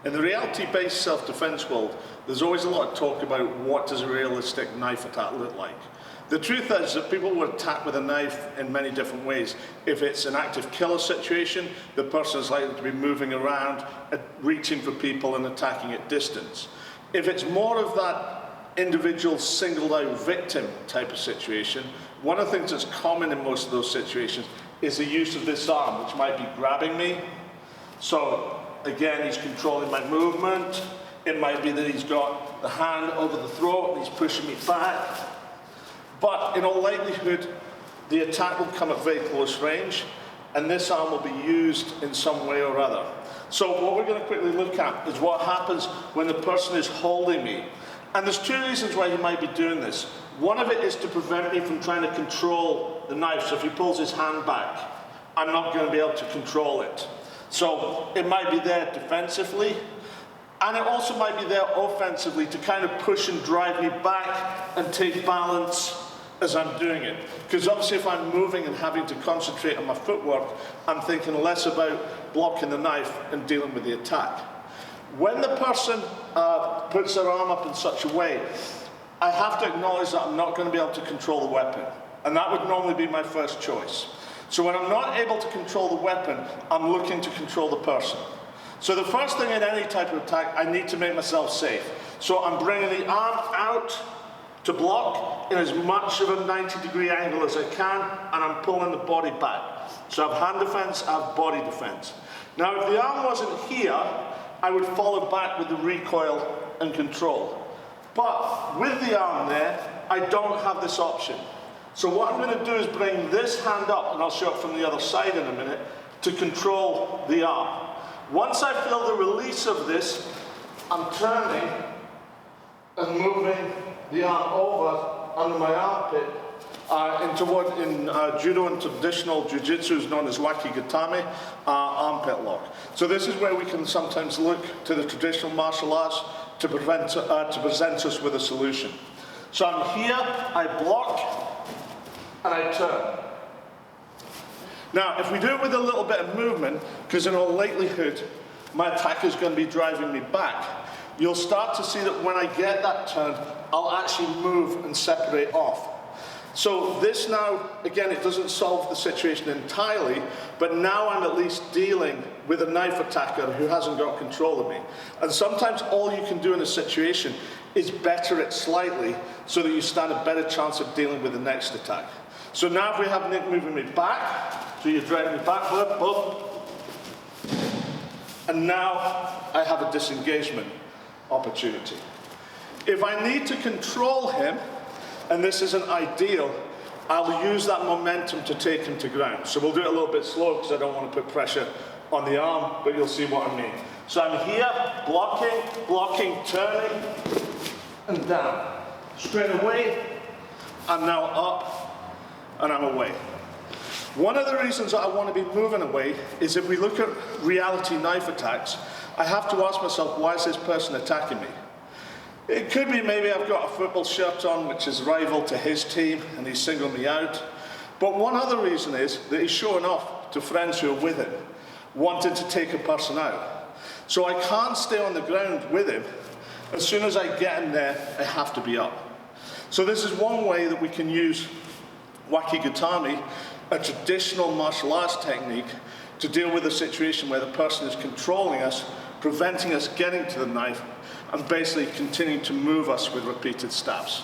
In the reality-based self-defense world, there's always a lot of talk about what does a realistic knife attack look like. The truth is that people will attack with a knife in many different ways. If it's an active killer situation, the person is likely to be moving around, reaching for people and attacking at distance. If it's more of that individual singled out victim type of situation, one of the things that's common in most of those situations is the use of this arm, which might be grabbing me. So again, he's controlling my movement. It might be that he's got the hand over the throat and he's pushing me back. But in all likelihood, the attack will come at very close range, and this arm will be used in some way or other. So what we're going to quickly look at is what happens when the person is holding me. And there's two reasons why he might be doing this. One of it is to prevent me from trying to control the knife. So if he pulls his hand back, I'm not going to be able to control it. So it might be there defensively, and it also might be there offensively to kind of push and drive me back and take balance as I'm doing it. Because obviously if I'm moving and having to concentrate on my footwork, I'm thinking less about blocking the knife and dealing with the attack. When the person puts their arm up in such a way, I have to acknowledge that I'm not going to be able to control the weapon. And that would normally be my first choice. So when I'm not able to control the weapon, I'm looking to control the person. So the first thing in any type of attack, I need to make myself safe. So I'm bringing the arm out to block in as much of a 90-degree angle as I can, and I'm pulling the body back. So I have hand defense, I have body defense. Now if the arm wasn't here, I would follow back with the recoil and control. But with the arm there, I don't have this option. So what I'm going to do is bring this hand up, and I'll show it from the other side in a minute, to control the arm. Once I feel the release of this, I'm turning and moving the arm over under my armpit into what in judo and traditional jiu-jitsu is known as Waki-Gatamae, armpit lock. So this is where we can sometimes look to the traditional martial arts to present us with a solution. So I'm here, I block, and I turn. Now, if we do it with a little bit of movement, because in all likelihood, my attacker is going to be driving me back, you'll start to see that when I get that turn, I'll actually move and separate off. So this now, again, it doesn't solve the situation entirely, but now I'm at least dealing with a knife attacker who hasn't got control of me. And sometimes all you can do in a situation is better it slightly so that you stand a better chance of dealing with the next attack. So now if we have Nick moving me back, so you're driving me backward, boom, and now I have a disengagement opportunity. If I need to control him, and this isn't ideal, I'll use that momentum to take him to ground. So we'll do it a little bit slow because I don't want to put pressure on the arm, but you'll see what I mean. So I'm here, blocking, turning, and down. Straight away, I'm now up, and I'm away. One of the reasons that I want to be moving away is if we look at reality knife attacks, I have to ask myself, why is this person attacking me? It could be maybe I've got a football shirt on which is rival to his team and he's singling me out. But one other reason is that he's showing off to friends who are with him, wanting to take a person out. So I can't stay on the ground with him. As soon as I get him there, I have to be up. So this is one way that we can use Waki-Gatamae, a traditional martial arts technique, to deal with a situation where the person is controlling us, preventing us getting to the knife, and basically continuing to move us with repeated stabs.